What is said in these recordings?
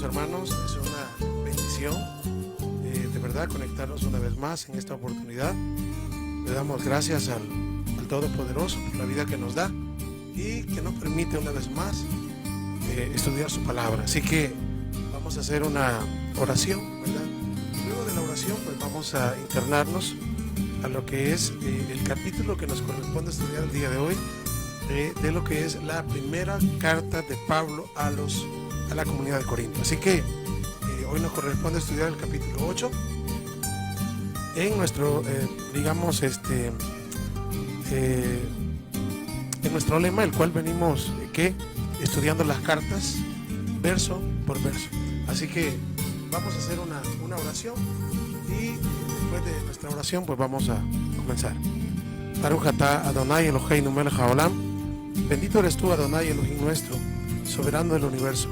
hermanos, es una bendición de verdad conectarnos una vez más en esta oportunidad. Le damos gracias al Todopoderoso por la vida que nos da y que nos permite una vez más estudiar su palabra. Así que vamos a hacer una oración, ¿verdad? Luego de la oración pues vamos a internarnos a lo que es el capítulo que nos corresponde estudiar el día de hoy, de lo que es la primera carta de Pablo a la comunidad de Corinto. Así que hoy nos corresponde estudiar el capítulo 8 en nuestro, en nuestro lema, el cual venimos estudiando las cartas verso por verso. Así que vamos a hacer una oración y después de nuestra oración pues vamos a comenzar. Baruch atah Adonai Eloheinu melech haolam. Bendito eres tú, Adonai Elohim nuestro, soberano del universo.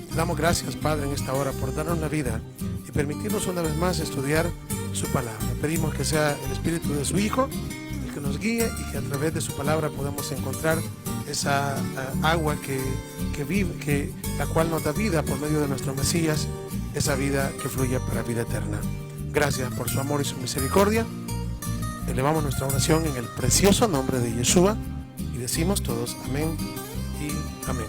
Te damos gracias, Padre, en esta hora por darnos la vida y permitirnos una vez más estudiar su palabra. Pedimos que sea el Espíritu de su Hijo el que nos guíe y que a través de su palabra podamos encontrar esa agua que vive, la cual nos da vida por medio de nuestro Mesías, esa vida que fluye para vida eterna. Gracias por su amor y su misericordia. Elevamos nuestra oración en el precioso nombre de Yeshua y decimos todos amén y amén.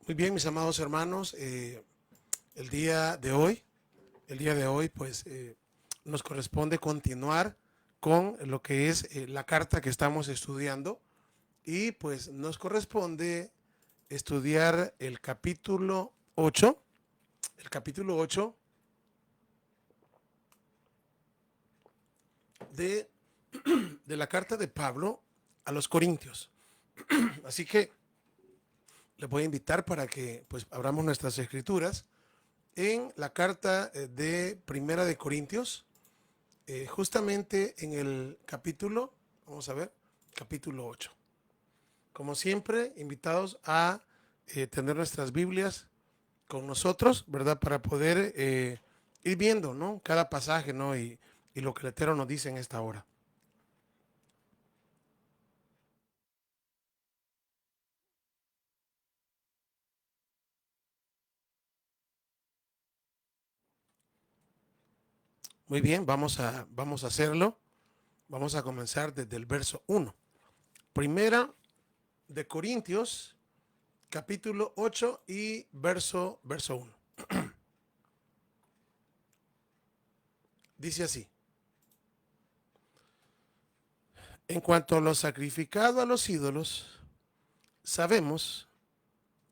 Muy bien, mis amados hermanos, el día de hoy pues nos corresponde continuar con lo que es la carta que estamos estudiando y pues nos corresponde estudiar el capítulo 8 de la carta de Pablo a los Corintios. Así que le voy a invitar para que pues abramos nuestras escrituras en la carta de Primera de Corintios, justamente en el capítulo, vamos a ver, capítulo 8. Como siempre, invitados a tener nuestras Biblias con nosotros, ¿verdad? Para poder ir viendo, ¿no? Cada pasaje, ¿no? Y lo que el Eterno nos dice en esta hora. Muy bien, vamos a hacerlo. Vamos a comenzar desde el verso 1. Primera de Corintios, capítulo 8 y verso 1. Dice así: en cuanto a lo sacrificado a los ídolos, sabemos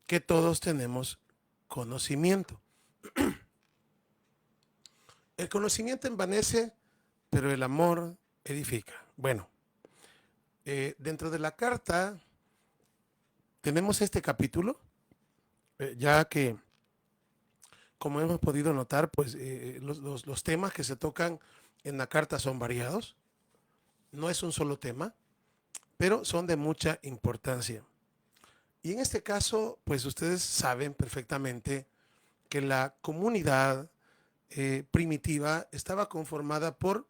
que todos tenemos conocimiento. El conocimiento envanece, pero el amor edifica. Bueno, dentro de la carta tenemos este capítulo, ya que, como hemos podido notar, pues los temas que se tocan en la carta son variados. No es un solo tema, pero son de mucha importancia. Y en este caso, pues ustedes saben perfectamente que la comunidad primitiva estaba conformada por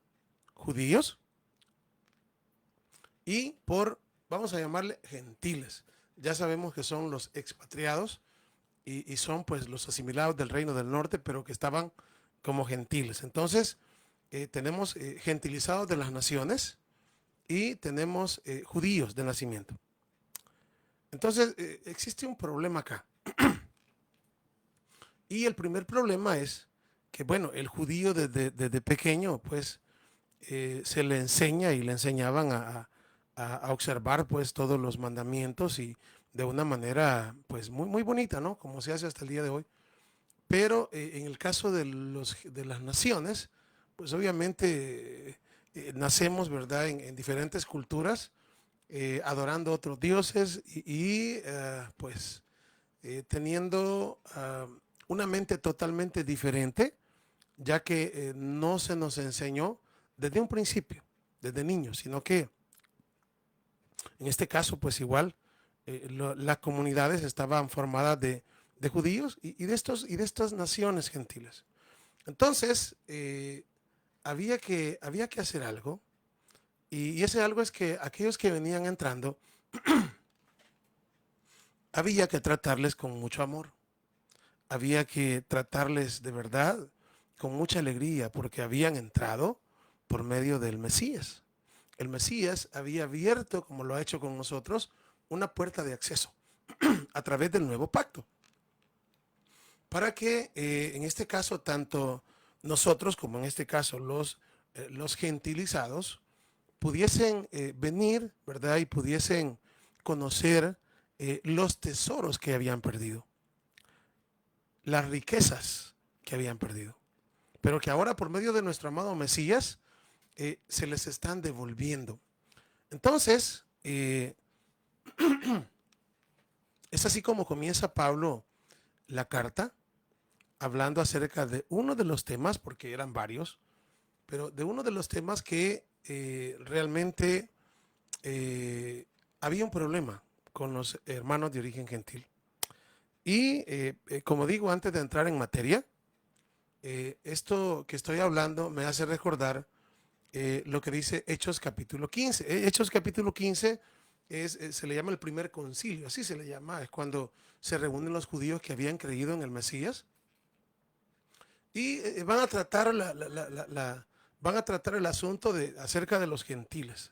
judíos y por, vamos a llamarle, gentiles. Ya sabemos que son los expatriados y son pues los asimilados del reino del norte, pero que estaban como gentiles. Entonces, tenemos gentilizados de las naciones y tenemos judíos de nacimiento. Entonces, existe un problema acá. Y el primer problema es que, bueno, el judío desde pequeño, pues, se le enseña y le enseñaban a observar, pues, todos los mandamientos y de una manera, pues, muy, muy bonita, ¿no? Como se hace hasta el día de hoy. Pero en el caso de las naciones, pues, obviamente nacemos, ¿verdad?, en diferentes culturas, adorando a otros dioses y pues, teniendo una mente totalmente diferente, ya que no se nos enseñó desde un principio, desde niños, sino que en este caso, pues igual, las comunidades estaban formadas de judíos y de estas naciones gentiles. Entonces, había que hacer algo Y ese algo es que aquellos que venían entrando, había que tratarles con mucho amor, había que tratarles de verdad con mucha alegría, porque habían entrado por medio del Mesías. El Mesías había abierto, como lo ha hecho con nosotros, una puerta de acceso a través del nuevo pacto, para que en este caso tanto nosotros como en este caso los gentilizados pudiesen venir, ¿verdad? Y pudiesen conocer los tesoros que habían perdido, las riquezas que habían perdido, pero que ahora por medio de nuestro amado Mesías se les están devolviendo. Entonces, es así como comienza Pablo la carta, hablando acerca de uno de los temas, porque eran varios, pero de uno de los temas que realmente había un problema con los hermanos de origen gentil. Y como digo, antes de entrar en materia, esto que estoy hablando me hace recordar lo que dice Hechos capítulo 15. Hechos capítulo 15 se le llama el primer concilio, así se le llama, es cuando se reúnen los judíos que habían creído en el Mesías y van a tratar van a tratar el asunto acerca de los gentiles,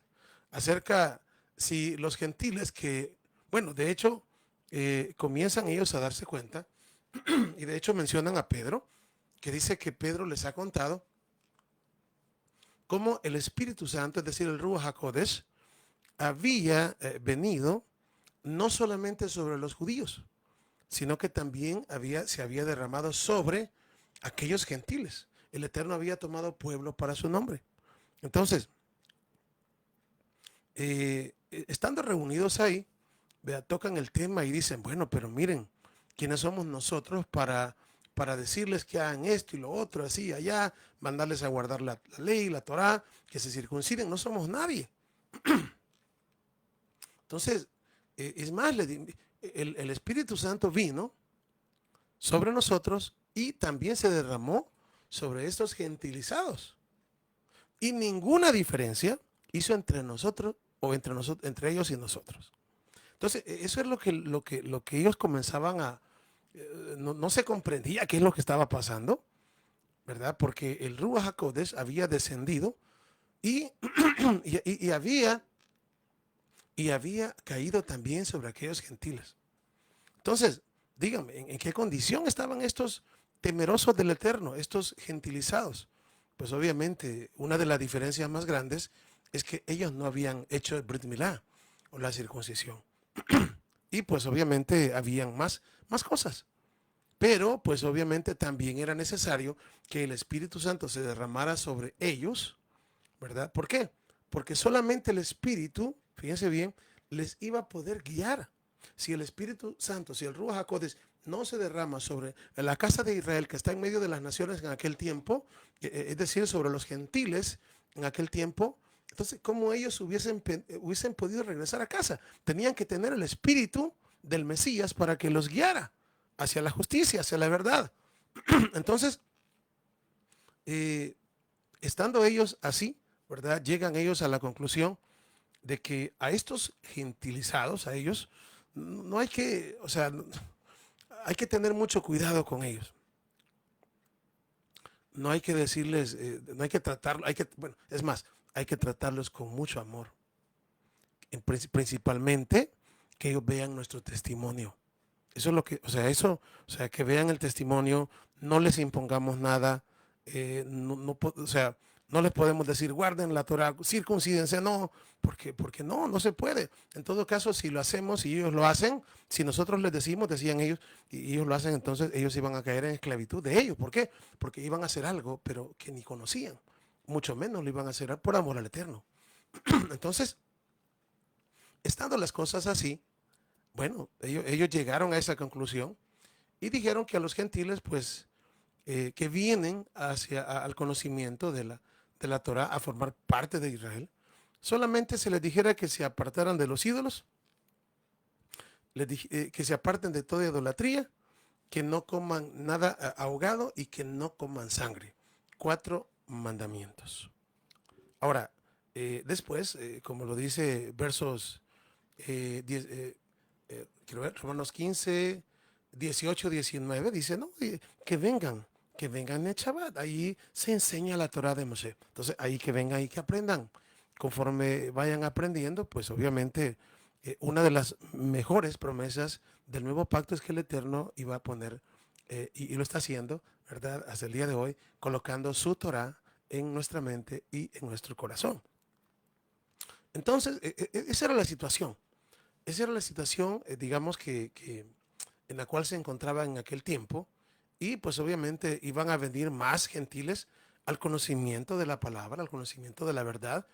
acerca si los gentiles que, bueno, de hecho, comienzan ellos a darse cuenta y de hecho mencionan a Pedro, que dice que Pedro les ha contado cómo el Espíritu Santo, es decir, el Ruach HaKodesh, había venido no solamente sobre los judíos, sino que también se había derramado sobre aquellos gentiles. El Eterno había tomado pueblo para su nombre. Entonces, estando reunidos ahí, tocan el tema y dicen, bueno, pero miren, ¿quiénes somos nosotros para decirles que hagan esto y lo otro, así, allá, mandarles a guardar la ley, la Torá, que se circunciden? No somos nadie. Entonces, es más, el Espíritu Santo vino sobre nosotros y también se derramó sobre estos gentilizados. Y ninguna diferencia hizo entre nosotros o entre ellos y nosotros. Entonces, eso es lo que ellos comenzaban a, no se comprendía qué es lo que estaba pasando, ¿verdad? Porque el Ruach HaKodesh había descendido y, y había caído también sobre aquellos gentiles. Entonces, díganme, ¿en qué condición estaban estos temerosos del Eterno, estos gentilizados? Pues obviamente una de las diferencias más grandes es que ellos no habían hecho el Brit Milá o la circuncisión. Y pues obviamente habían más cosas. Pero pues obviamente también era necesario que el Espíritu Santo se derramara sobre ellos, ¿verdad? ¿Por qué? Porque solamente el Espíritu, fíjense bien, les iba a poder guiar. Si el Espíritu Santo, si el Ruach HaKodesh no se derrama sobre la casa de Israel que está en medio de las naciones en aquel tiempo, es decir, sobre los gentiles en aquel tiempo, entonces, ¿cómo ellos hubiesen podido regresar a casa? Tenían que tener el Espíritu del Mesías para que los guiara hacia la justicia, hacia la verdad. Entonces, estando ellos así, ¿verdad? Llegan ellos a la conclusión de que a estos gentilizados, a ellos, no hay que, o sea, hay que tener mucho cuidado con ellos. No hay que decirles, no hay que tratarlo, bueno, es más, hay que tratarlos con mucho amor. Principalmente que ellos vean nuestro testimonio. Eso es lo que, o sea, que vean el testimonio, no les impongamos nada, o sea, no les podemos decir guarden la Torah, circuncídense, no, porque no se puede. En todo caso, si lo hacemos y ellos lo hacen, si nosotros les decimos, decían ellos, y ellos lo hacen, entonces ellos iban a caer en esclavitud de ellos. ¿Por qué? Porque iban a hacer algo, pero que ni conocían, mucho menos lo iban a hacer por amor al Eterno. Entonces, estando las cosas así, bueno, ellos llegaron a esa conclusión y dijeron que a los gentiles, pues, que vienen al conocimiento de la Torah, a formar parte de Israel, solamente se les dijera que se apartaran de los ídolos, que se aparten de toda idolatría, que no coman nada ahogado y que no coman sangre. 4 mandamientos. Ahora, Después, como lo dice versos 10, quiero ver, Romanos 15, 18, 19, dice, no, que vengan en el Shabbat. Ahí se enseña la Torah de Moshe. Entonces, ahí que vengan y que aprendan. Conforme vayan aprendiendo, pues obviamente una de las mejores promesas del nuevo pacto es que el Eterno iba a poner, y lo está haciendo, ¿verdad? Hasta el día de hoy, colocando su Torah en nuestra mente y en nuestro corazón. Entonces, esa era la situación. Esa era la situación, digamos, que en la cual se encontraba en aquel tiempo. Y pues obviamente iban a venir más gentiles al conocimiento de la palabra, al conocimiento de la verdad.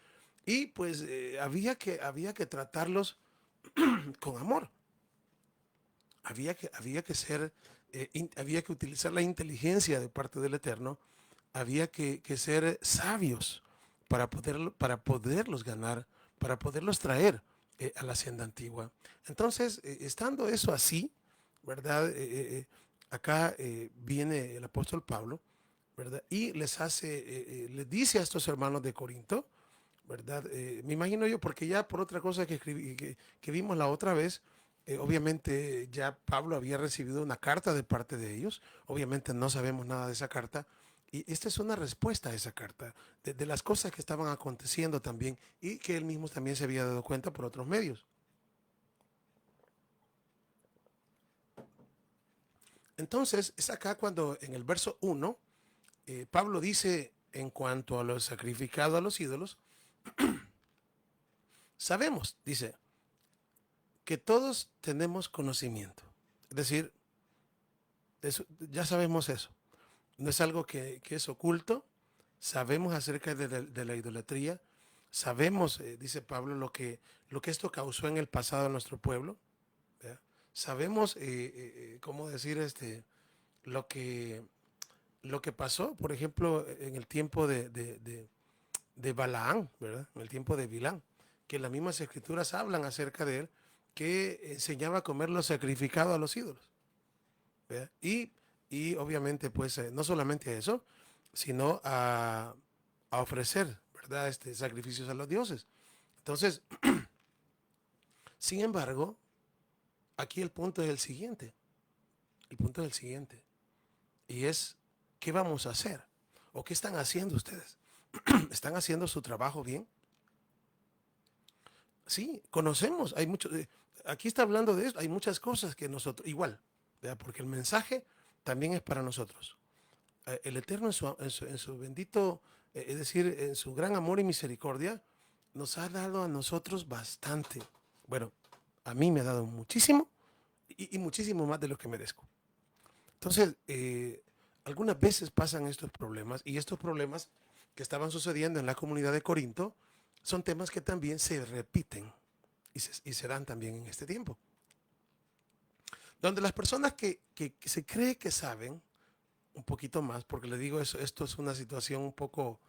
Y pues había que tratarlos con amor. Había que ser, había que utilizar la inteligencia de parte del Eterno. Había que ser sabios para poderlos ganar, para poderlos traer a la hacienda antigua. Entonces, estando eso así, ¿verdad? Acá viene el apóstol Pablo, ¿verdad? Y les dice a estos hermanos de Corinto, ¿verdad? Me imagino yo, porque ya por otra cosa que escribí, que vimos la otra vez, obviamente ya Pablo había recibido una carta de parte de ellos. Obviamente no sabemos nada de esa carta. Y esta es una respuesta a esa carta, de las cosas que estaban aconteciendo también y que él mismo también se había dado cuenta por otros medios. Entonces, es acá cuando en el verso 1, Pablo dice en cuanto a lo sacrificado a los ídolos, sabemos, dice, que todos tenemos conocimiento. Es decir, ya sabemos eso. No es algo que es oculto. Sabemos acerca de la idolatría. Sabemos, dice Pablo, lo que esto causó en el pasado a nuestro pueblo. ¿Verdad? Sabemos, cómo decir, lo que, lo que pasó, por ejemplo, en el tiempo de Balaán, ¿verdad? En el tiempo de Bilán, que las mismas escrituras hablan acerca de él, que enseñaba a comer lo sacrificado a los ídolos. ¿Verdad? Y obviamente, pues, no solamente eso, sino a ofrecer, ¿verdad? Sacrificios a los dioses. Entonces, sin embargo, aquí el punto es el siguiente. El punto es el siguiente. Y es, ¿qué vamos a hacer? ¿O qué están haciendo ustedes? ¿Están haciendo su trabajo bien? Sí, conocemos, hay mucho, aquí está hablando de esto, hay muchas cosas que nosotros, igual, ¿verdad? Porque el mensaje también es para nosotros. El Eterno en su bendito, es decir, en su gran amor y misericordia, nos ha dado a nosotros bastante. Bueno, a mí me ha dado muchísimo y muchísimo más de lo que merezco. Entonces, algunas veces pasan estos problemas y estos problemas que estaban sucediendo en la comunidad de Corinto son temas que también se repiten y se dan también en este tiempo. Donde las personas que se cree que saben un poquito más, porque le digo eso, esto es una situación un poco,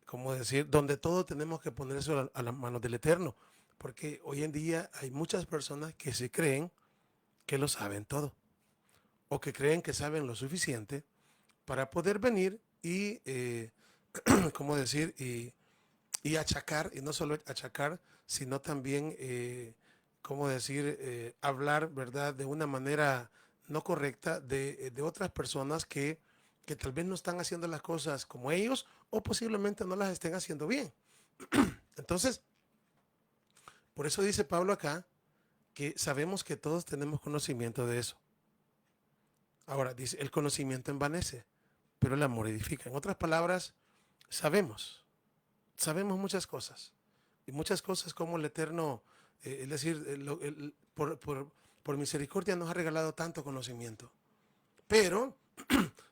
¿cómo decir? Donde todo tenemos que poner eso a las manos del Eterno, porque hoy en día hay muchas personas que se creen que lo saben todo, o que creen que saben lo suficiente para poder venir y, ¿cómo decir? Y achacar, y no solo achacar, sino también, ¿cómo decir? Hablar, ¿verdad? De una manera no correcta de otras personas que tal vez no están haciendo las cosas como ellos o posiblemente no las estén haciendo bien. Entonces, por eso dice Pablo acá que sabemos que todos tenemos conocimiento de eso. Ahora, dice, el conocimiento envanece, pero el amor edifica. En otras palabras, sabemos muchas cosas. Y muchas cosas como el Eterno, es decir, por misericordia nos ha regalado tanto conocimiento. Pero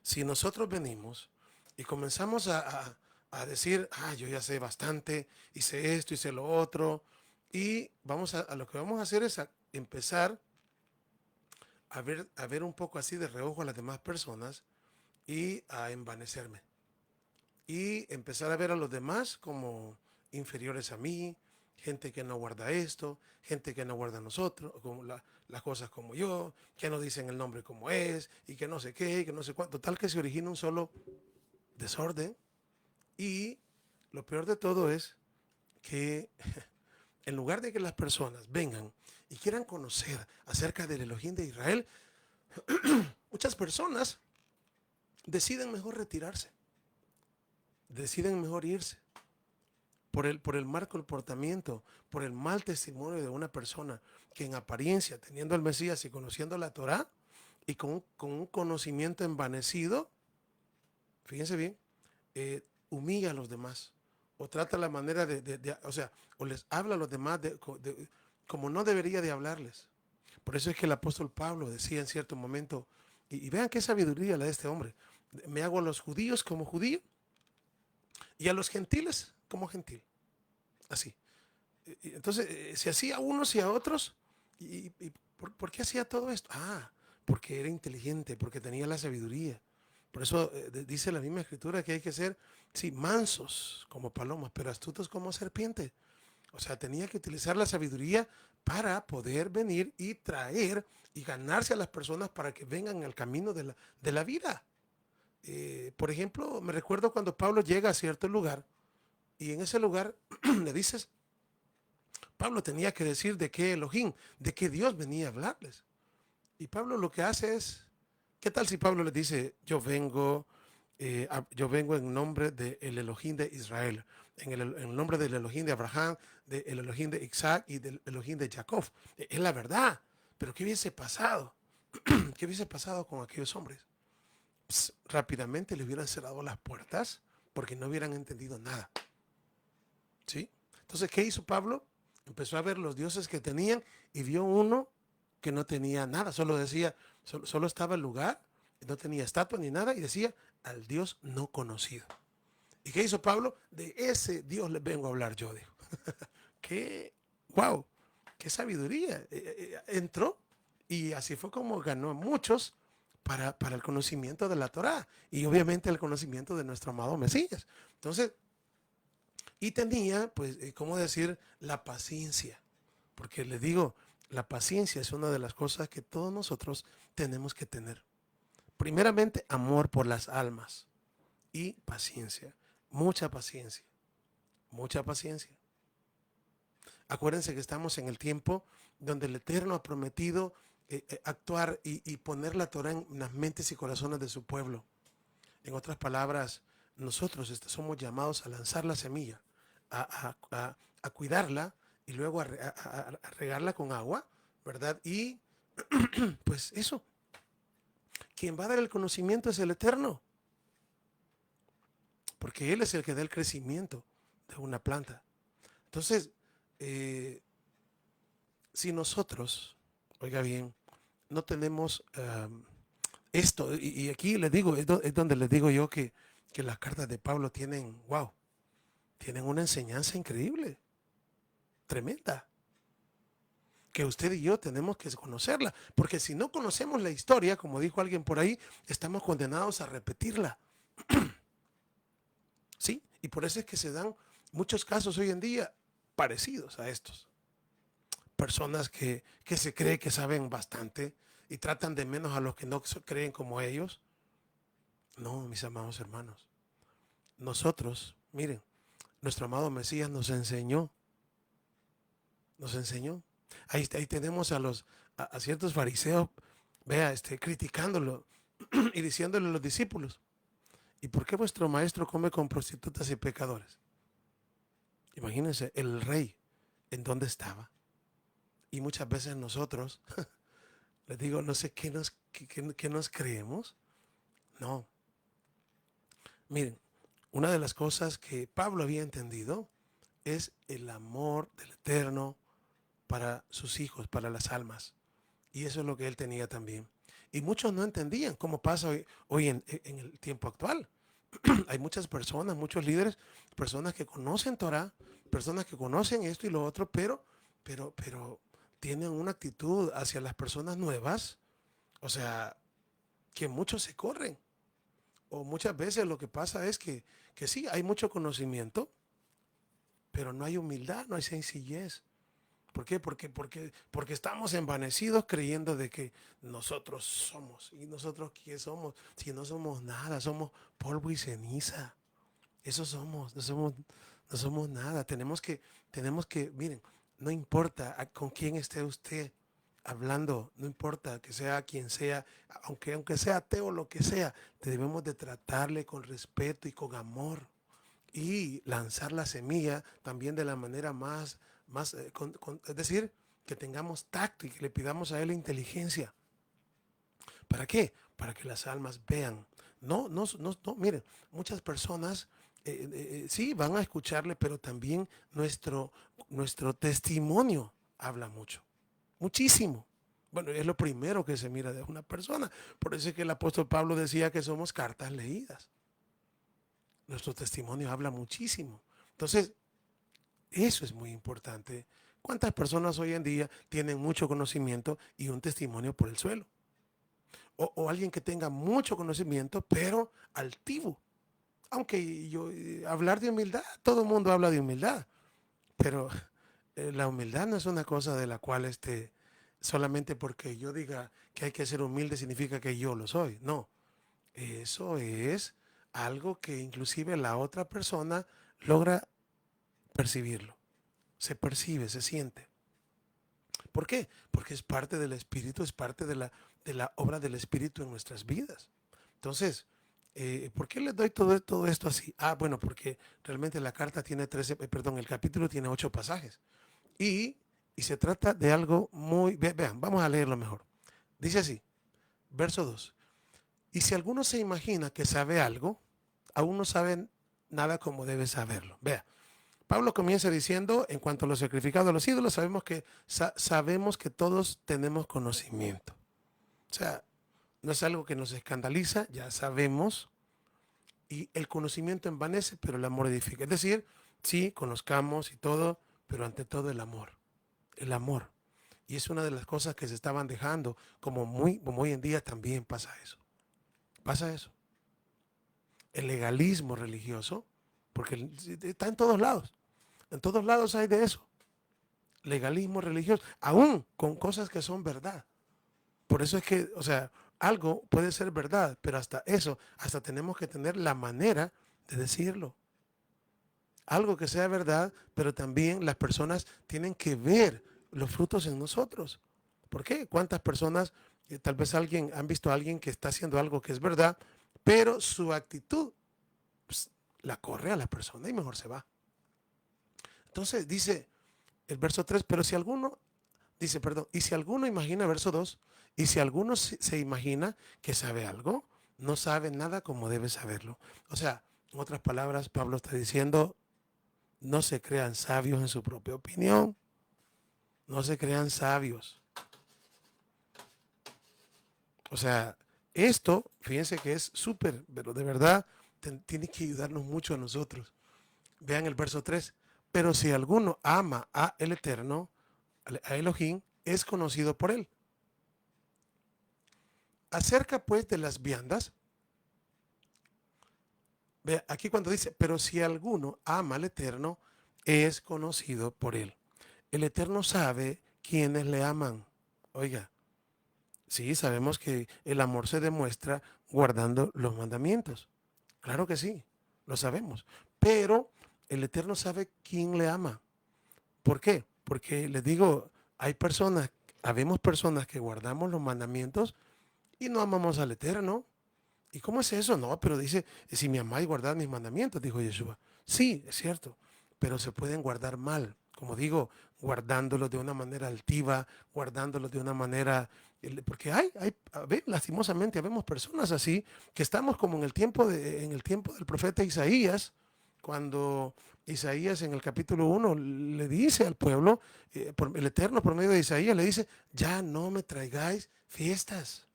si nosotros venimos y comenzamos a decir, yo ya sé bastante, hice esto, hice lo otro, y a lo que vamos a hacer es empezar a ver un poco así de reojo a las demás personas y a envanecerme. Y empezar a ver a los demás como inferiores a mí, gente que no guarda esto, gente que no guarda nosotros, como las cosas como yo, que no dicen el nombre como es, y que no sé qué, que no sé cuánto, tal que se origina un solo desorden y Lo peor de todo es que en lugar de que las personas vengan y quieran conocer acerca del Elohim de Israel, muchas personas deciden mejor retirarse, deciden mejor irse por el mal comportamiento, por el mal testimonio de una persona que en apariencia, teniendo al Mesías y conociendo la Torá, y con un conocimiento envanecido, fíjense bien, humilla a los demás, o trata la manera o sea, o les habla a los demás como no debería de hablarles. Por eso es que el apóstol Pablo decía en cierto momento, y vean qué sabiduría la de este hombre, me hago a los judíos como judío y a los gentiles como gentil. Así. Entonces, se hacía a unos y a otros. ¿Y por qué hacía todo esto? Ah, porque era inteligente, porque tenía la sabiduría. Por eso dice la misma escritura que hay que ser, sí, mansos como palomas, pero astutos como serpientes. O sea, tenía que utilizar la sabiduría para poder venir y traer y ganarse a las personas para que vengan al camino de la vida. Por ejemplo, me recuerdo cuando Pablo llega a cierto lugar y en ese lugar le dices, Pablo tenía que decir de qué Elohim, de qué Dios venía a hablarles. Y Pablo lo que hace es, ¿qué tal si Pablo les dice, yo vengo en nombre del Elohim de Israel, en el nombre del Elohim de Abraham, del Elohim de Isaac y del Elohim de Jacob? Es la verdad, pero ¿qué hubiese pasado? ¿Qué hubiese pasado con aquellos hombres? Rápidamente les hubieran cerrado las puertas porque no hubieran entendido nada. ¿Sí? Entonces, ¿qué hizo Pablo? Empezó a ver los dioses que tenían y vio uno que no tenía nada, solo decía, solo estaba el lugar, no tenía estatua ni nada y decía al Dios no conocido. ¿Y qué hizo Pablo? De ese Dios les vengo a hablar yo, dijo. ¡Qué, wow! ¡Qué sabiduría! Entró y así fue como ganó a muchos para el conocimiento de la Torá y obviamente el conocimiento de nuestro amado Mesías. Entonces, y tenía, pues, ¿cómo decir? La paciencia. Porque les digo, la paciencia es una de las cosas que todos nosotros tenemos que tener. Primeramente, amor por las almas y paciencia. Mucha paciencia. Mucha paciencia. Acuérdense que estamos en el tiempo donde el Eterno ha prometido actuar y poner la Torah en las mentes y corazones de su pueblo. En otras palabras, nosotros somos llamados a lanzar la semilla, a cuidarla y luego a regarla con agua, ¿verdad? Y pues eso, quien va a dar el conocimiento es el Eterno, porque Él es el que da el crecimiento de una planta. Entonces, si nosotros, oiga bien, no tenemos esto, y aquí les digo, es donde les digo yo que las cartas de Pablo tienen, wow, tienen una enseñanza increíble, tremenda, que usted y yo tenemos que conocerla, porque si no conocemos la historia, como dijo alguien por ahí, estamos condenados a repetirla. ¿Sí? Y por eso es que se dan muchos casos hoy en día parecidos a estos. Personas que se creen que saben bastante y tratan de menos a los que no creen como ellos. No, mis amados hermanos. Nosotros, miren, nuestro amado Mesías nos enseñó. Nos enseñó. Ahí tenemos a ciertos fariseos, vea, criticándolo y diciéndole a los discípulos, ¿y por qué vuestro maestro come con prostitutas y pecadores? Imagínense, el rey, ¿en dónde estaba? Y muchas veces nosotros, les digo, no sé qué nos creemos. No. Miren, una de las cosas que Pablo había entendido es el amor del Eterno para sus hijos, para las almas. Y eso es lo que él tenía también. Y muchos no entendían cómo pasa hoy en el tiempo actual. Hay muchas personas, muchos líderes, personas que conocen Torah, personas que conocen esto y lo otro, pero tienen una actitud hacia las personas nuevas, o sea, que muchos se corren. O muchas veces lo que pasa es que sí, hay mucho conocimiento, pero no hay humildad, no hay sencillez. ¿Por qué? Porque estamos envanecidos creyendo de que nosotros somos. ¿Y nosotros qué somos? Si no somos nada, somos polvo y ceniza. Eso somos, no somos nada. Tenemos que, miren, no importa con quién esté usted hablando, no importa que sea quien sea, aunque sea ateo o lo que sea, debemos de tratarle con respeto y con amor y lanzar la semilla también de la manera es decir, que tengamos tacto y que le pidamos a él inteligencia. ¿Para qué? Para que las almas vean. No, miren, muchas personas sí van a escucharle, pero también nuestro testimonio habla mucho, muchísimo. Bueno, es lo primero que se mira de una persona. Por eso es que el apóstol Pablo decía que somos cartas leídas. Nuestro testimonio habla muchísimo. Entonces, eso es muy importante. ¿Cuántas personas hoy en día tienen mucho conocimiento y un testimonio por el suelo? O alguien que tenga mucho conocimiento, pero altivo. Aunque hablar de humildad, todo el mundo habla de humildad, pero la humildad no es una cosa de la cual solamente porque yo diga que hay que ser humilde significa que yo lo soy. No, eso es algo que inclusive la otra persona logra percibirlo. Se percibe, se siente. ¿Por qué? Porque es parte del Espíritu, es parte de la obra del Espíritu en nuestras vidas. Entonces, ¿por qué les doy todo esto así? Ah, bueno, porque realmente la carta tiene el capítulo tiene 8 pasajes. Y se trata de algo vean, vamos a leerlo mejor. Dice así, verso 2. Y si alguno se imagina que sabe algo, aún no sabe nada como debe saberlo. Vea, Pablo comienza diciendo, en cuanto a los sacrificados a los ídolos, sabemos que todos tenemos conocimiento. O sea, no es algo que nos escandaliza, ya sabemos, y el conocimiento envanece, pero el amor edifica. Es decir, sí, conozcamos y todo, pero ante todo el amor. El amor. Y es una de las cosas que se estaban dejando, como hoy en día también pasa eso. Pasa eso. El legalismo religioso, porque está en todos lados. En todos lados hay de eso. Legalismo religioso, aún con cosas que son verdad. Por eso es que, o sea, algo puede ser verdad, pero hasta eso, hasta tenemos que tener la manera de decirlo. Algo que sea verdad, pero también las personas tienen que ver los frutos en nosotros. ¿Por qué? ¿Cuántas personas, tal vez han visto a alguien que está haciendo algo que es verdad, pero su actitud pues, la corre a la persona y mejor se va? Entonces dice el verso 3, pero si alguno, dice, perdón, y si alguno imagina, verso 2, y si alguno se imagina que sabe algo, no sabe nada como debe saberlo. O sea, en otras palabras, Pablo está diciendo, no se crean sabios en su propia opinión. No se crean sabios. O sea, esto, fíjense que es súper, pero de verdad tiene que ayudarnos mucho a nosotros. Vean el verso 3. Pero si alguno ama a el Eterno, a Elohim, es conocido por él. Acerca pues de las viandas, ve aquí cuando dice, pero si alguno ama al Eterno, es conocido por él. El Eterno sabe quiénes le aman. Oiga, sí, sabemos que el amor se demuestra guardando los mandamientos. Claro que sí, lo sabemos. Pero el Eterno sabe quién le ama. ¿Por qué? Porque les digo, habemos personas que guardamos los mandamientos y no amamos al Eterno. ¿Y cómo es eso? No, pero dice, si me amáis, guardad mis mandamientos, dijo Yeshua. Sí, es cierto, pero se pueden guardar mal. Como digo, guardándolos de una manera altiva, guardándolos de una manera... Porque lastimosamente, habemos personas así, que estamos como en el tiempo del profeta Isaías, cuando Isaías en el capítulo 1 le dice al pueblo, el Eterno por medio de Isaías le dice, ya no me traigáis fiestas,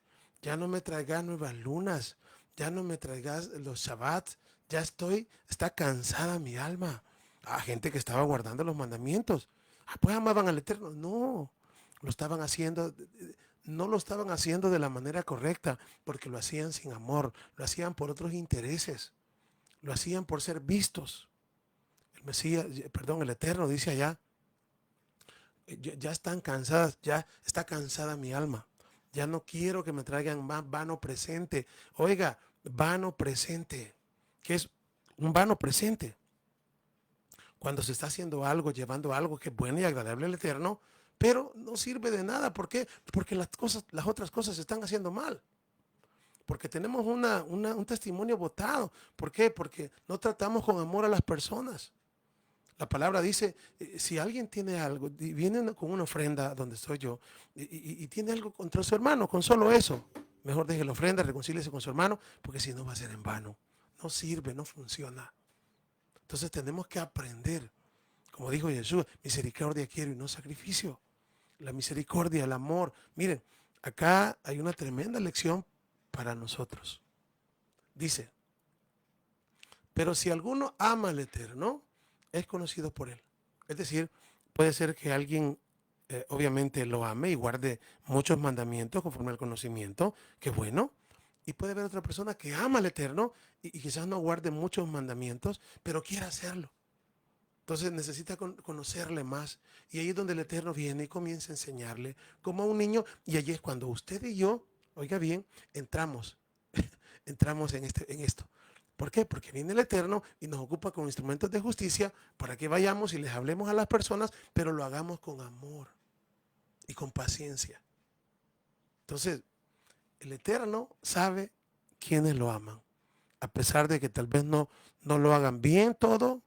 ya no me traigáis nuevas lunas, ya no me traigas los Shabbats, está cansada mi alma. A gente que estaba guardando los mandamientos. Pues amaban al Eterno. No, lo estaban haciendo, no lo estaban haciendo de la manera correcta, porque lo hacían sin amor, lo hacían por otros intereses, lo hacían por ser vistos. El Eterno dice allá, ya están cansadas, ya está cansada mi alma. Ya no quiero que me traigan más vano presente. Oiga, vano presente, que es un vano presente. Cuando se está haciendo algo, llevando algo que es bueno y agradable al Eterno, pero no sirve de nada. ¿Por qué? Porque las otras cosas se están haciendo mal. Porque tenemos un testimonio botado. ¿Por qué? Porque no tratamos con amor a las personas. La palabra dice, si alguien tiene algo, y viene con una ofrenda donde estoy yo, y tiene algo contra su hermano, con solo eso, mejor deje la ofrenda, reconcíliese con su hermano, porque si no va a ser en vano. No sirve, no funciona. Entonces tenemos que aprender, como dijo Jesús, misericordia quiero y no sacrificio. La misericordia, el amor. Miren, acá hay una tremenda lección para nosotros. Dice, pero si alguno ama al Eterno, es conocido por él. Es decir, puede ser que alguien obviamente lo ame y guarde muchos mandamientos conforme al conocimiento, que bueno. Y puede haber otra persona que ama al Eterno y quizás no guarde muchos mandamientos, pero quiere hacerlo. Entonces necesita conocerle más. Y ahí es donde el Eterno viene y comienza a enseñarle como a un niño. Y allí es cuando usted y yo, oiga bien, entramos, entramos en esto. ¿Por qué? Porque viene el Eterno y nos ocupa con instrumentos de justicia para que vayamos y les hablemos a las personas, pero lo hagamos con amor y con paciencia. Entonces, el Eterno sabe quiénes lo aman. A pesar de que tal vez no lo hagan bien todo,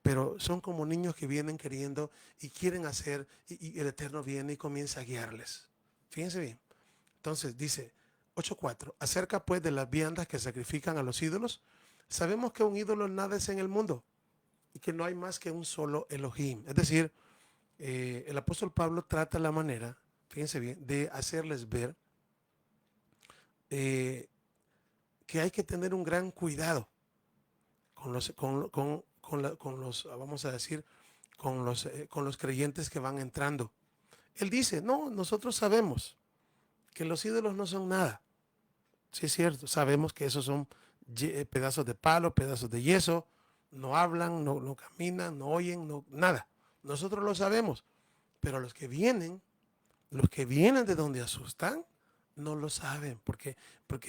pero son como niños que vienen queriendo y quieren hacer, y el Eterno viene y comienza a guiarles. Fíjense bien. Entonces dice 8.4, acerca pues de las viandas que sacrifican a los ídolos, sabemos que un ídolo nada es en el mundo y que no hay más que un solo Elohim. Es decir, el apóstol Pablo trata la manera, fíjense bien, de hacerles ver que hay que tener un gran cuidado con los, vamos a decir, con los creyentes que van entrando. Él dice, no, nosotros sabemos que los ídolos no son nada. Sí es cierto, sabemos que esos son pedazos de palo, pedazos de yeso, no hablan, no caminan, no oyen, no, nada. Nosotros lo sabemos, pero los que vienen de donde asustan, no lo saben, porque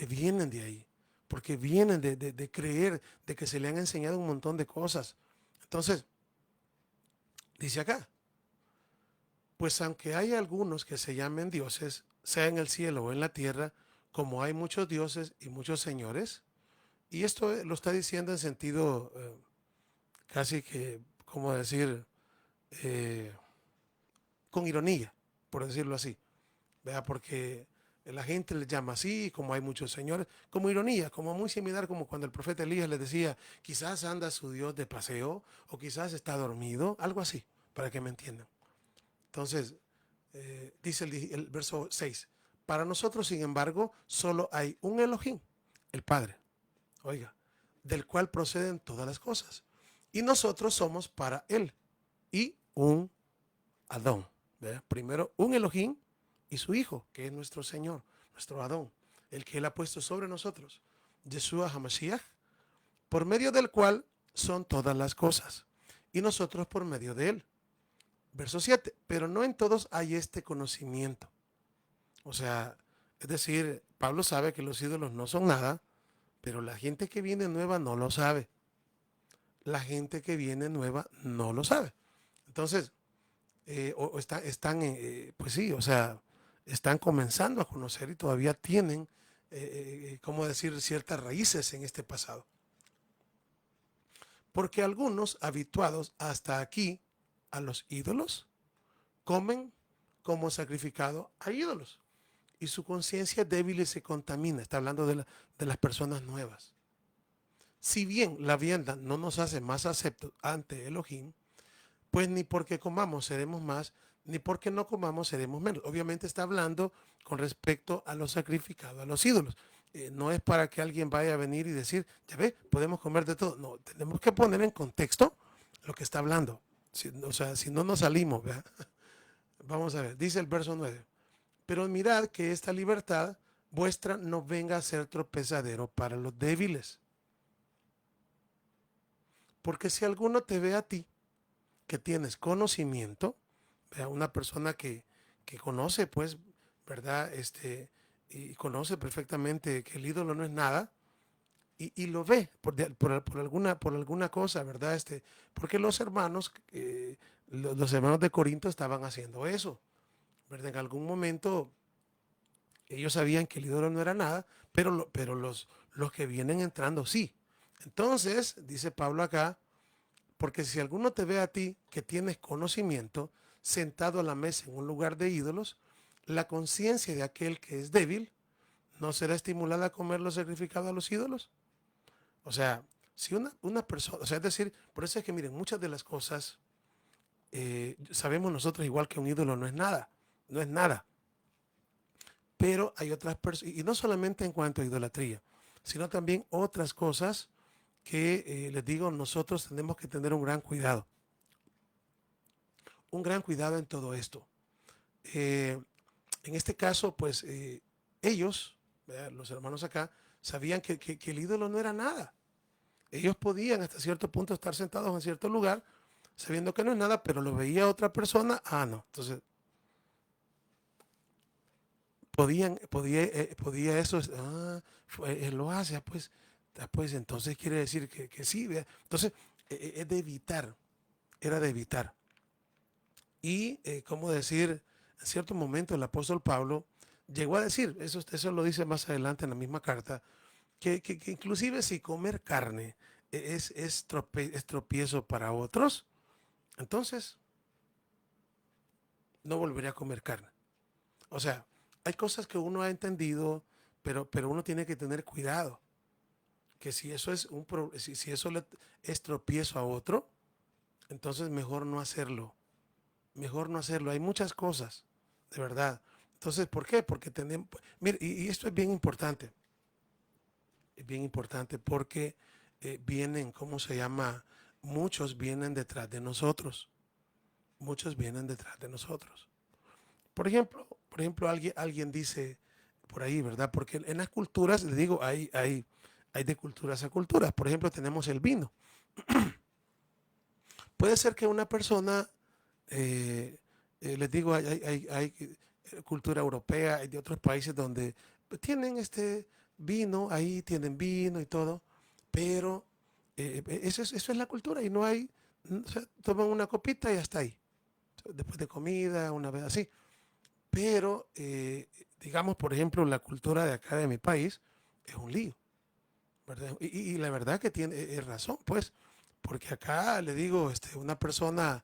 vienen de ahí, porque vienen de creer, de que se le han enseñado un montón de cosas. Entonces, dice acá, pues aunque hay algunos que se llamen dioses, sea en el cielo o en la tierra, como hay muchos dioses y muchos señores, y esto lo está diciendo en sentido casi que, como decir, eh, con ironía, por decirlo así, ¿verdad? Porque la gente le llama así, como hay muchos señores, como ironía, como muy similar como cuando el profeta Elías les decía, quizás anda su Dios de paseo o quizás está dormido, algo así, para que me entiendan. Entonces, dice el verso 6, para nosotros, sin embargo, solo hay un Elohim, el Padre, oiga, del cual proceden todas las cosas. Y nosotros somos para Él y un Adón. ¿Verdad? Primero un Elohim y su Hijo, que es nuestro Señor, nuestro Adón, el que Él ha puesto sobre nosotros, Yeshua HaMashiach, por medio del cual son todas las cosas, y nosotros por medio de Él. Verso 7, pero no en todos hay este conocimiento. O sea, es decir, Pablo sabe que los ídolos no son nada, pero la gente que viene nueva no lo sabe. La gente que viene nueva no lo sabe. Entonces, están, pues sí, o sea, están comenzando a conocer y todavía tienen, ¿cómo decir?, ciertas raíces en este pasado. Porque algunos, habituados hasta aquí a los ídolos, comen como sacrificado a ídolos. Y su conciencia débil y se contamina. Está hablando de las personas nuevas. Si bien la vianda no nos hace más aceptos ante Elohim, pues ni porque comamos seremos más, ni porque no comamos seremos menos. Obviamente está hablando con respecto a lo sacrificado, a los ídolos. No es para que alguien vaya a venir y decir, ya ve, podemos comer de todo. No, tenemos que poner en contexto lo que está hablando. O sea, si no nos salimos, ¿verdad? Vamos a ver, dice el verso 9. Pero mirad que esta libertad vuestra no venga a ser tropezadero para los débiles. Porque si alguno te ve a ti, que tienes conocimiento, una persona que conoce, pues, ¿verdad? Y conoce perfectamente que el ídolo no es nada, y lo ve por alguna cosa, ¿verdad? Porque los hermanos, los hermanos de Corinto estaban haciendo eso, ¿verdad? En algún momento ellos sabían que el ídolo no era nada, pero los que vienen entrando sí. Entonces, dice Pablo acá, porque si alguno te ve a ti que tienes conocimiento, sentado a la mesa en un lugar de ídolos, la conciencia de aquel que es débil no será estimulada a comer lo sacrificado a los ídolos. O sea, si una persona, o sea, es decir, por eso es que miren, muchas de las cosas sabemos nosotros igual que un ídolo no es nada, no es nada. Pero hay otras personas, y no solamente en cuanto a idolatría, sino también otras cosas que les digo, nosotros tenemos que tener un gran cuidado en todo esto. En este caso, pues ellos, ¿verdad? Los hermanos acá, sabían que el ídolo no era nada. Ellos podían hasta cierto punto estar sentados en cierto lugar, sabiendo que no es nada, pero lo veía otra persona, no. Entonces, podía eso, él lo hace, pues entonces quiere decir que sí. ¿Verdad? Entonces, es de evitar, era de evitar. Y, como decir, en cierto momento el apóstol Pablo llegó a decir, eso lo dice más adelante en la misma carta, que inclusive si comer carne es tropiezo para otros, entonces no volvería a comer carne. O sea, hay cosas que uno ha entendido, pero uno tiene que tener cuidado, que si eso si eso es tropiezo a otro, entonces mejor no hacerlo. Mejor no hacerlo. Hay muchas cosas, de verdad. Entonces, ¿por qué? Porque tenemos, mire, y esto es bien importante porque vienen, ¿cómo se llama? Muchos vienen detrás de nosotros. Muchos vienen detrás de nosotros. Por ejemplo, alguien dice por ahí, ¿verdad? Porque en las culturas, les digo, hay de culturas a culturas. Por ejemplo, tenemos el vino. Puede ser que una persona, les digo, hay cultura europea, hay de otros países donde tienen este vino, ahí tienen vino y todo, pero eso es la cultura y no hay, o sea, toman una copita y hasta ahí, después de comida, una vez así. Pero, digamos, por ejemplo, la cultura de acá de mi país es un lío, ¿verdad? Y la verdad que tiene razón, pues, porque acá le digo, una persona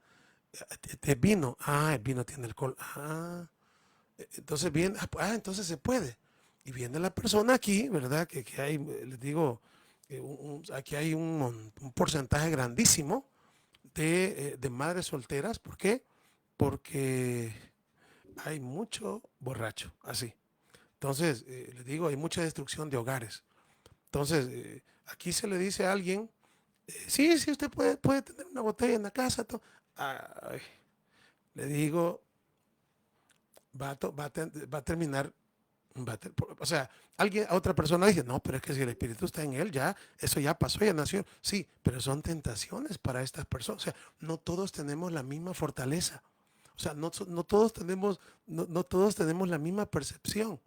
de vino, el vino tiene alcohol, entonces bien, entonces se puede. Y viene la persona aquí, ¿verdad? Que hay, les digo, aquí hay un porcentaje grandísimo de madres solteras. ¿Por qué? Porque hay mucho borracho, así. Entonces, les digo, hay mucha destrucción de hogares. Entonces, aquí se le dice a alguien, sí, sí, usted puede tener una botella en la casa. Ay, le digo, va a terminar, o sea, a otra persona dice, no, pero es que si el Espíritu está en él, ya, eso ya pasó, ya nació. Sí, pero son tentaciones para estas personas. O sea, no todos tenemos la misma fortaleza. O sea, no todos tenemos, no todos tenemos la misma percepción.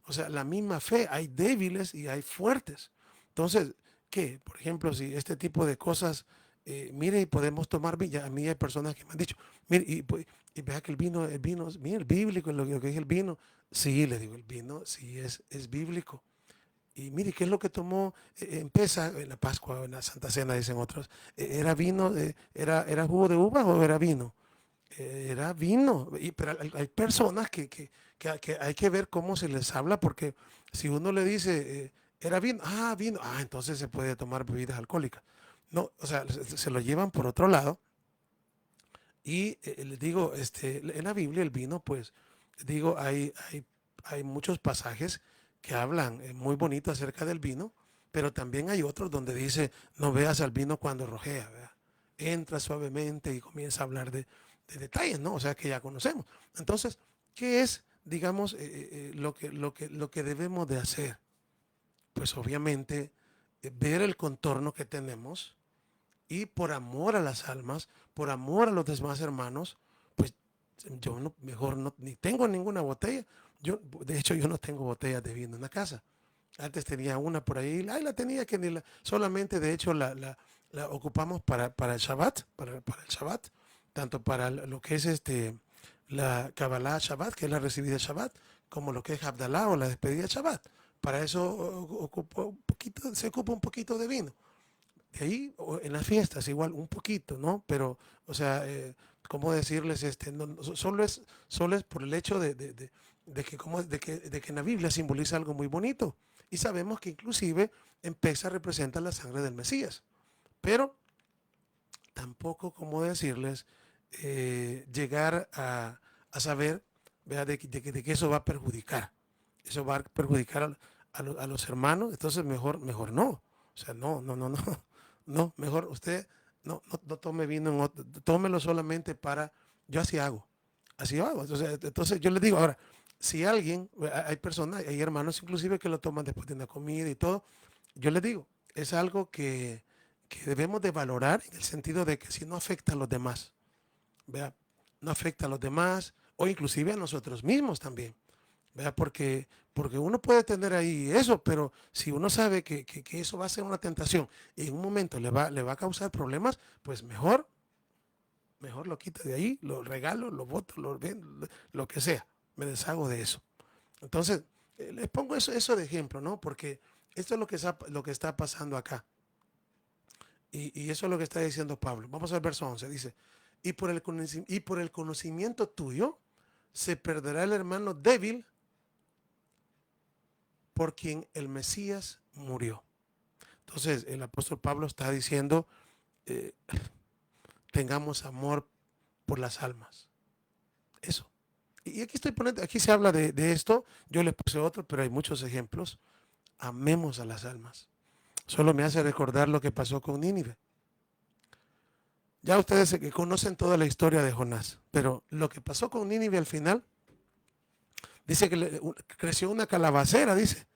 O sea, la misma fe. Hay débiles y hay fuertes. Entonces, ¿qué? Por ejemplo, si este tipo de cosas, mire, y podemos tomar vino. A mí hay personas que me han dicho, mire, y vea que mire, el bíblico, lo que dice el vino. Sí, le digo, el vino sí es bíblico. Y mire, ¿qué es lo que tomó en la Pascua o en la Santa Cena, dicen otros? ¿Era vino, era jugo de uva o era vino? Era vino. Pero hay personas que hay que ver cómo se les habla, porque si uno le dice, era vino, vino, entonces se puede tomar bebidas alcohólicas. No, o sea, se lo llevan por otro lado. Y les digo, en la Biblia el vino, pues, digo, hay muchos pasajes que hablan muy bonito acerca del vino, pero también hay otros donde dice, no veas al vino cuando rojea, ¿verdad? Entra suavemente y comienza a hablar de detalles, ¿no? O sea, que ya conocemos. Entonces, ¿qué es, digamos, lo que debemos de hacer? Pues obviamente ver el contorno que tenemos y por amor a las almas, por amor a los demás hermanos, pues yo mejor no, ni tengo ninguna botella. De hecho, yo no tengo botellas de vino en la casa. Antes tenía una por ahí la tenía que ni la, solamente de hecho la ocupamos para el Shabbat, para el Shabbat, tanto para lo que es la Kabbalah Shabbat, que es la recibida Shabbat, como lo que es Abdalá o la despedida Shabbat. Para eso se ocupa un poquito de vino. De ahí, en las fiestas, igual, un poquito, ¿no? Pero, o sea, ¿cómo decirles? Solo es por el hecho de que en la Biblia simboliza algo muy bonito. Y sabemos que inclusive en Pesa representa la sangre del Mesías. Pero tampoco, ¿cómo decirles? Llegar a saber, ¿verdad? De que eso va a perjudicar. Eso va a perjudicar a los hermanos. Entonces, mejor no. O sea, no. No, mejor usted no tome vino, tómelo solamente para, yo así hago, así hago. Entonces yo le digo, ahora, si alguien, hay personas, hay hermanos inclusive que lo toman después de una comida y todo, yo les digo, es algo que debemos de valorar en el sentido de que si no afecta a los demás, vea, no afecta a los demás o inclusive a nosotros mismos también. ¿Verdad? Porque uno puede tener ahí eso, pero si uno sabe que eso va a ser una tentación y en un momento le va a causar problemas, pues mejor lo quito de ahí, lo regalo, lo boto, lo que sea, me deshago de eso. Entonces, les pongo eso de ejemplo, ¿no? Porque esto es lo que está pasando acá. Y eso es lo que está diciendo Pablo. Vamos al verso 11, dice, y por el conocimiento tuyo se perderá el hermano débil por quien el Mesías murió. Entonces, el apóstol Pablo está diciendo, eh, tengamos amor por las almas. Eso. Y aquí estoy poniendo, aquí se habla de esto, yo le puse otro, pero hay muchos ejemplos. Amemos a las almas. Solo me hace recordar lo que pasó con Nínive. Ya ustedes conocen toda la historia de Jonás, pero lo que pasó con Nínive al final, dice que creció una calabacera, dice,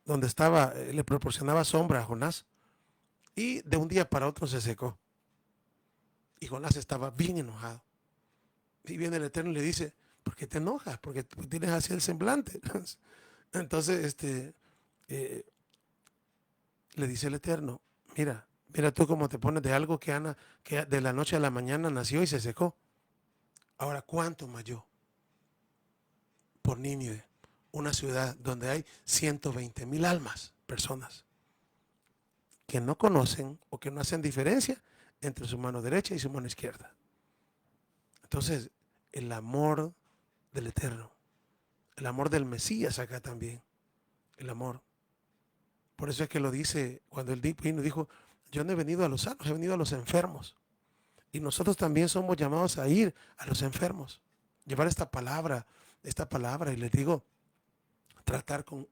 donde estaba, le proporcionaba sombra a Jonás. Y de un día para otro se secó. Y Jonás estaba bien enojado. Y viene el Eterno y le dice, ¿por qué te enojas? Porque tú tienes así el semblante. Entonces, eh, le dice el Eterno, mira tú cómo te pones de algo que de la noche a la mañana nació y se secó. Ahora, ¿cuánto más yo? Por Nínive, una ciudad donde hay 120,000 almas, personas, que no conocen o que no hacen diferencia entre su mano derecha y su mano izquierda. Entonces, el amor del Eterno, el amor del Mesías acá también, el amor. Por eso es que lo dice cuando él vino y dijo, yo no he venido a los sanos, he venido a los enfermos. Y nosotros también somos llamados a ir a los enfermos, llevar esta palabra, y les digo, tratar con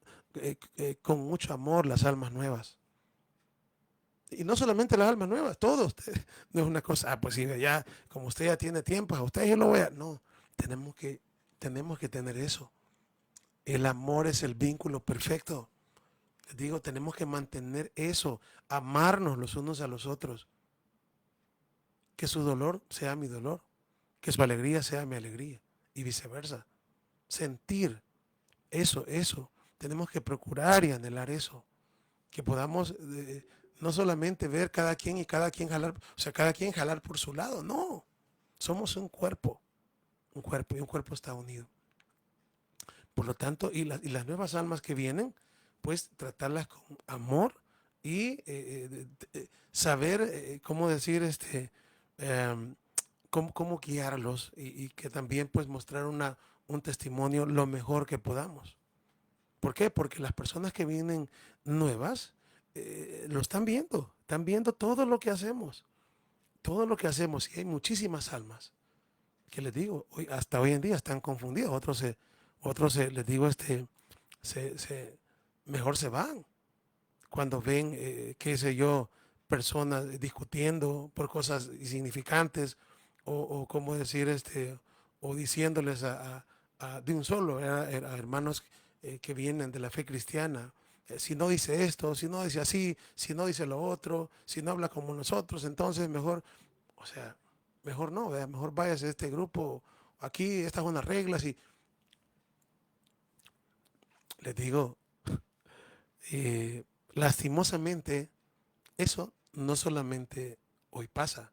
mucho amor las almas nuevas. Y no solamente las almas nuevas, todos. No es una cosa, pues si ya, como usted ya tiene tiempo, a usted yo lo voy a... No, tenemos que tener eso. El amor es el vínculo perfecto. Les digo, tenemos que mantener eso, amarnos los unos a los otros. Que su dolor sea mi dolor, que su alegría sea mi alegría y viceversa. Sentir eso. Tenemos que procurar y anhelar eso. Que podamos no solamente ver cada quien y cada quien jalar, o sea, cada quien jalar por su lado, no. Somos un cuerpo y un cuerpo está unido. Por lo tanto, y las nuevas almas que vienen, pues tratarlas con amor y saber cómo decir, cómo guiarlos y que también pues mostrar un testimonio lo mejor que podamos. ¿Por qué? Porque las personas que vienen nuevas lo están viendo todo lo que hacemos y hay muchísimas almas que les digo, hasta hoy en día están confundidos, les digo, mejor se van cuando ven, qué sé yo, personas discutiendo por cosas insignificantes o cómo decir, o diciéndoles de un solo, a hermanos que vienen de la fe cristiana, si no dice esto, si no dice así, si no dice lo otro, si no habla como nosotros, entonces mejor, o sea, mejor no, ¿verdad? Mejor váyase a este grupo, aquí, estas son las reglas y les digo, lastimosamente, eso no solamente hoy pasa,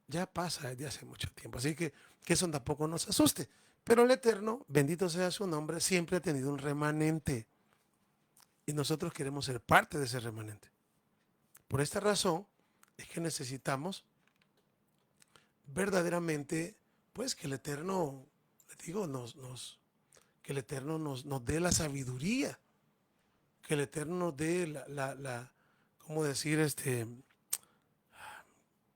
ya pasa desde hace mucho tiempo. Así que eso tampoco nos asuste. Pero el Eterno, bendito sea su nombre, siempre ha tenido un remanente. Y nosotros queremos ser parte de ese remanente. Por esta razón es que necesitamos verdaderamente, pues que el Eterno, les digo, que el Eterno nos dé la sabiduría, que el Eterno nos dé ¿cómo decir?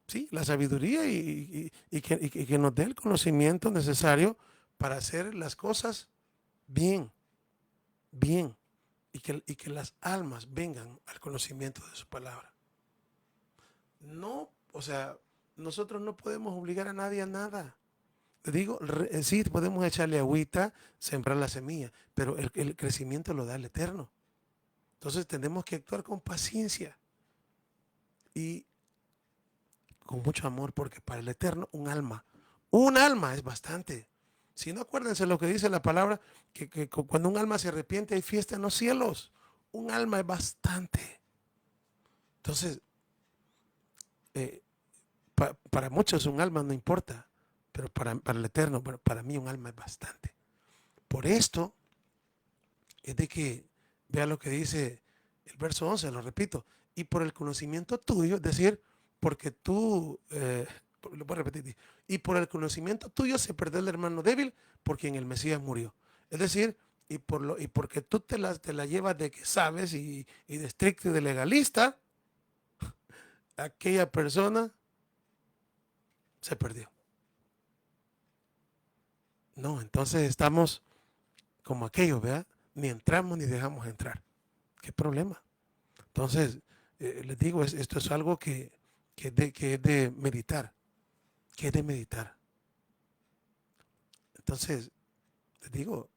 Sí, la sabiduría y que nos dé el conocimiento necesario para hacer las cosas bien, bien, y que las almas vengan al conocimiento de su palabra. No, o sea, nosotros no podemos obligar a nadie a nada. Digo, sí, podemos echarle agüita, sembrar la semilla, pero el crecimiento lo da el Eterno. Entonces tenemos que actuar con paciencia y con mucho amor, porque para el Eterno un alma es bastante. Si no, acuérdense lo que dice la palabra, que cuando un alma se arrepiente hay fiesta en los cielos. Un alma es bastante. Entonces, eh, para muchos un alma no importa, pero para el Eterno, bueno, para mí un alma es bastante. Por esto es de que, vea lo que dice el verso 11, lo repito, y por el conocimiento tuyo, es decir, porque tú, lo voy a repetir, y por el conocimiento tuyo se perdió el hermano débil por quien el Mesías murió. Es decir, y porque tú te la llevas de que sabes y de estricto y de legalista, aquella persona se perdió. No, entonces estamos como aquellos, ¿verdad? Ni entramos ni dejamos entrar. ¿Qué problema? Entonces, les digo, esto es algo que es de meditar, que es de meditar. Entonces, les digo,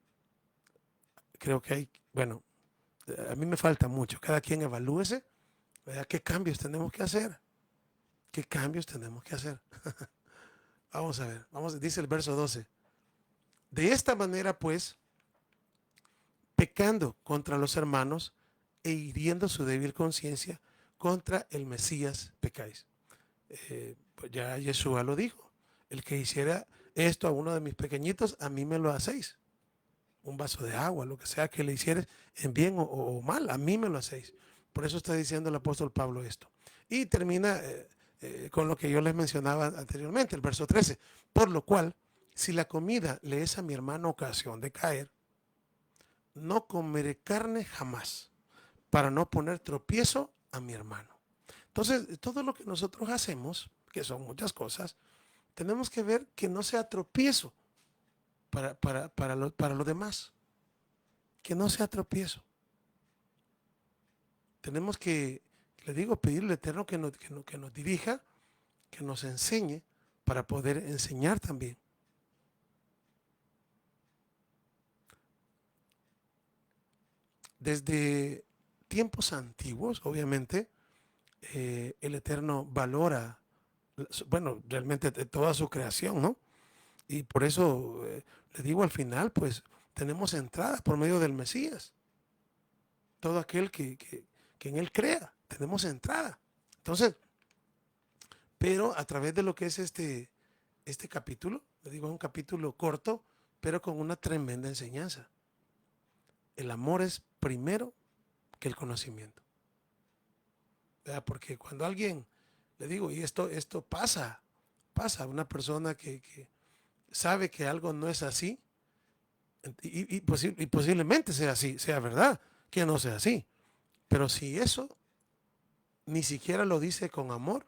creo que hay, bueno, a mí me falta mucho. Cada quien evalúese, ¿verdad? ¿Qué cambios tenemos que hacer? ¿Qué cambios tenemos que hacer? Vamos a ver, dice el verso 12. De esta manera, pues, pecando contra los hermanos e hiriendo su débil conciencia, contra el Mesías pecáis. Pues ya Yeshua lo dijo. El que hiciera esto a uno de mis pequeñitos, a mí me lo hacéis. Un vaso de agua, lo que sea que le hicieres en bien o mal, a mí me lo hacéis. Por eso está diciendo el apóstol Pablo esto. Y termina con lo que yo les mencionaba anteriormente, el verso 13. Por lo cual, si la comida le es a mi hermano ocasión de caer, no comeré carne jamás, para no poner tropiezo a mi hermano. Entonces, todo lo que nosotros hacemos, que son muchas cosas, tenemos que ver que no sea tropiezo para los demás. Que no sea tropiezo. Tenemos que, le digo, pedirle al Eterno que nos dirija, que nos enseñe para poder enseñar también. Desde tiempos antiguos, obviamente, el Eterno valora, bueno, realmente toda su creación, ¿no? Y por eso le digo al final, pues tenemos entrada por medio del Mesías. Todo aquel que en él crea, tenemos entrada. Entonces, pero a través de lo que es este capítulo, le digo, es un capítulo corto, pero con una tremenda enseñanza. El amor es primero que el conocimiento. ¿Verdad? Porque cuando alguien, le digo, y esto pasa a una persona que sabe que algo no es así, y posiblemente sea así, sea verdad, que no sea así. Pero si eso ni siquiera lo dice con amor,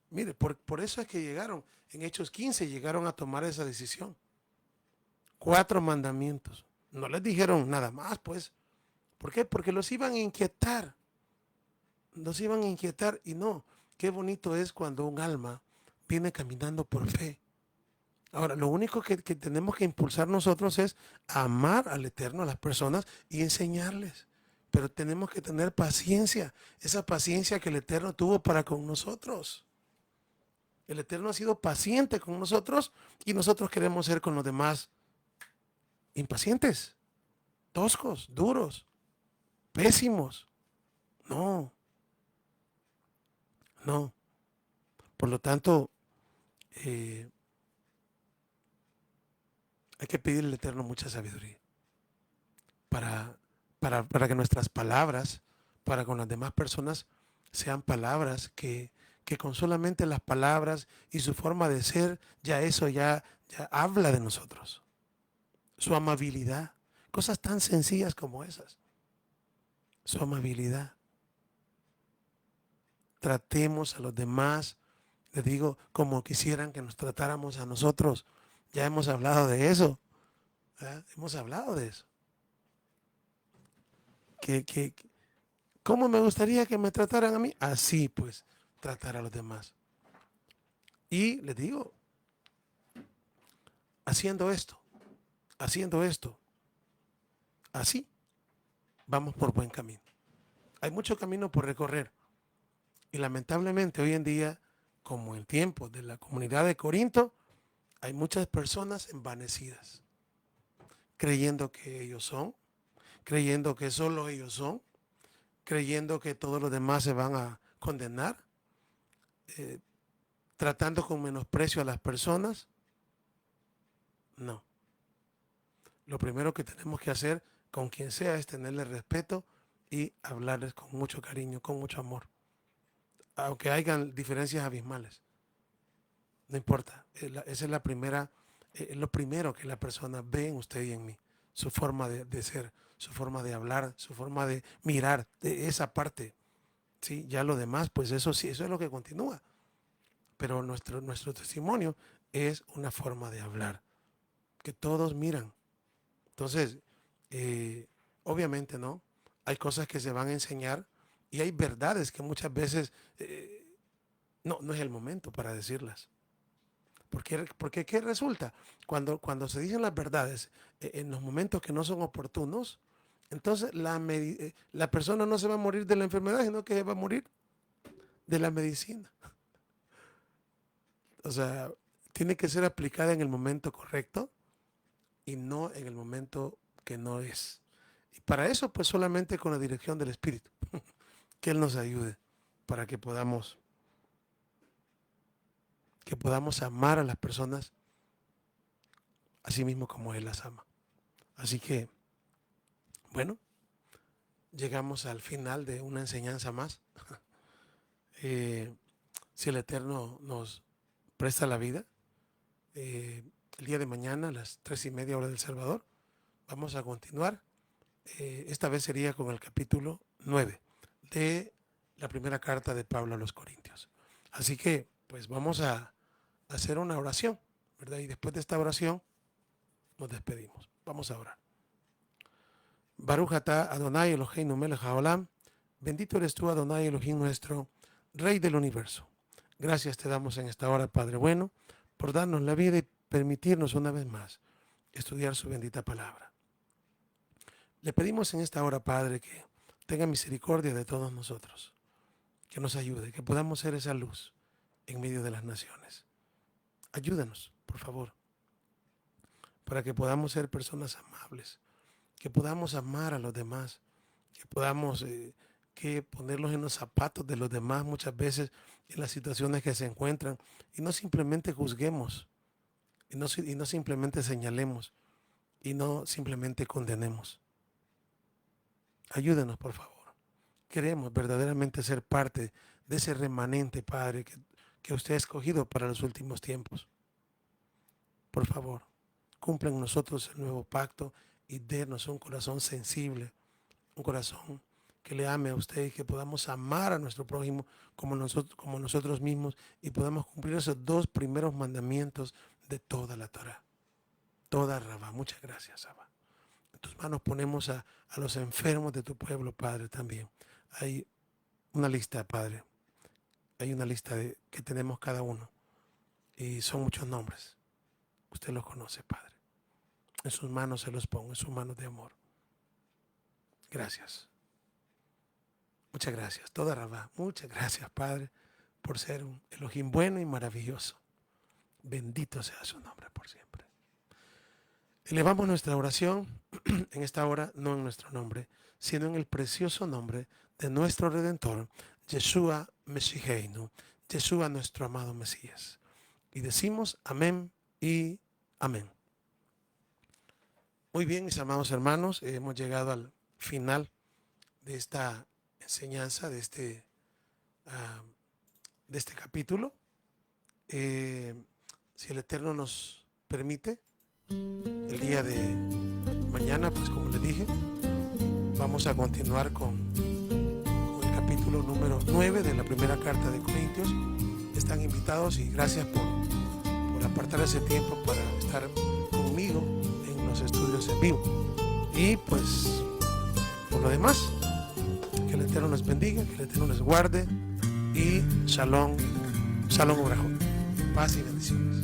mire, por eso es que llegaron, en Hechos 15 llegaron a tomar esa decisión. 4 mandamientos. No les dijeron nada más, pues. ¿Por qué? Porque los iban a inquietar. Los iban a inquietar y no. Qué bonito es cuando un alma viene caminando por fe. Ahora, lo único que tenemos que impulsar nosotros es amar al Eterno, a las personas y enseñarles. Pero tenemos que tener paciencia, esa paciencia que el Eterno tuvo para con nosotros. El Eterno ha sido paciente con nosotros y nosotros queremos ser con los demás impacientes, toscos, duros. pésimos. No, no. Por lo tanto, hay que pedirle al Eterno mucha sabiduría para, para que nuestras palabras, para con las demás personas, sean palabras que con solamente las palabras y su forma de ser, ya eso ya habla de nosotros. Su amabilidad, cosas tan sencillas como esas. Su amabilidad. Tratemos a los demás, les digo, como quisieran que nos tratáramos a nosotros. Ya hemos hablado de eso. ¿Verdad? Hemos hablado de eso. ¿Cómo me gustaría que me trataran a mí? Así pues, tratar a los demás. Y les digo, haciendo esto, así, vamos por buen camino. Hay mucho camino por recorrer. Y lamentablemente hoy en día, como en el tiempo de la comunidad de Corinto, hay muchas personas envanecidas, creyendo que ellos son, creyendo que solo ellos son, creyendo que todos los demás se van a condenar, tratando con menosprecio a las personas. No. Lo primero que tenemos que hacer con quien sea es tenerle respeto y hablarles con mucho cariño, con mucho amor. Aunque hayan diferencias abismales. No importa. Esa es la primera, lo primero que la persona ve en usted y en mí. Su forma de ser, su forma de hablar, su forma de mirar, de esa parte. ¿Sí? Ya lo demás, pues eso sí, eso es lo que continúa. Pero nuestro testimonio es una forma de hablar que todos miran. Entonces, obviamente, ¿no? Hay cosas que se van a enseñar y hay verdades que muchas veces no es el momento para decirlas. Porque ¿qué resulta? Cuando se dicen las verdades en los momentos que no son oportunos, entonces la persona no se va a morir de la enfermedad, sino que va a morir de la medicina. O sea, tiene que ser aplicada en el momento correcto y no en el momento que no es. Y para eso, pues solamente con la dirección del Espíritu, que Él nos ayude para que podamos amar a las personas así mismo como Él las ama. Así que, bueno, llegamos al final de una enseñanza más. Si el Eterno nos presta la vida, el día de mañana a las 3:30 hora del Salvador, vamos a continuar. Esta vez sería con el capítulo 9 de la primera carta de Pablo a los Corintios. Así que, pues vamos a hacer una oración, ¿verdad? Y después de esta oración nos despedimos. Vamos a orar. Baruch atah Adonai Eloheinu melech haolam. Bendito eres tú, Adonai Elohim nuestro, Rey del universo. Gracias te damos en esta hora, Padre bueno, por darnos la vida y permitirnos una vez más estudiar su bendita palabra. Le pedimos en esta hora, Padre, que tenga misericordia de todos nosotros, que nos ayude, que podamos ser esa luz en medio de las naciones. Ayúdanos, por favor, para que podamos ser personas amables, que podamos amar a los demás, que podamos que ponerlos en los zapatos de los demás muchas veces en las situaciones que se encuentran y no simplemente juzguemos y no simplemente señalemos y no simplemente condenemos. Ayúdenos, por favor. Queremos verdaderamente ser parte de ese remanente, Padre, que usted ha escogido para los últimos tiempos. Por favor, cumpla en nosotros el nuevo pacto y denos un corazón sensible, un corazón que le ame a usted y que podamos amar a nuestro prójimo como nosotros mismos y podamos cumplir esos 2 primeros mandamientos de toda la Torah. Toda Rabá. Muchas gracias, Abba. En tus manos ponemos a los enfermos de tu pueblo, Padre, también. Hay una lista, Padre. Hay una lista que tenemos cada uno. Y son muchos nombres. Usted los conoce, Padre. En sus manos se los pongo, en sus manos de amor. Gracias. Muchas gracias. Toda Rabá. Muchas gracias, Padre, por ser un Elohim bueno y maravilloso. Bendito sea su nombre por siempre. Elevamos nuestra oración en esta hora, no en nuestro nombre, sino en el precioso nombre de nuestro Redentor, Yeshua Meshiheinu, Yeshua nuestro amado Mesías. Y decimos amén y amén. Muy bien, mis amados hermanos, hemos llegado al final de esta enseñanza, de este capítulo. Si el Eterno nos permite, el día de mañana, pues como les dije, vamos a continuar con el capítulo número 9 de la primera carta de Corintios. Están invitados y gracias por apartar ese tiempo para estar conmigo en los estudios en vivo. Y pues, por lo demás, que el Eterno les bendiga, que el Eterno les guarde y Shalom, Shalom Obrajot. Paz y bendiciones.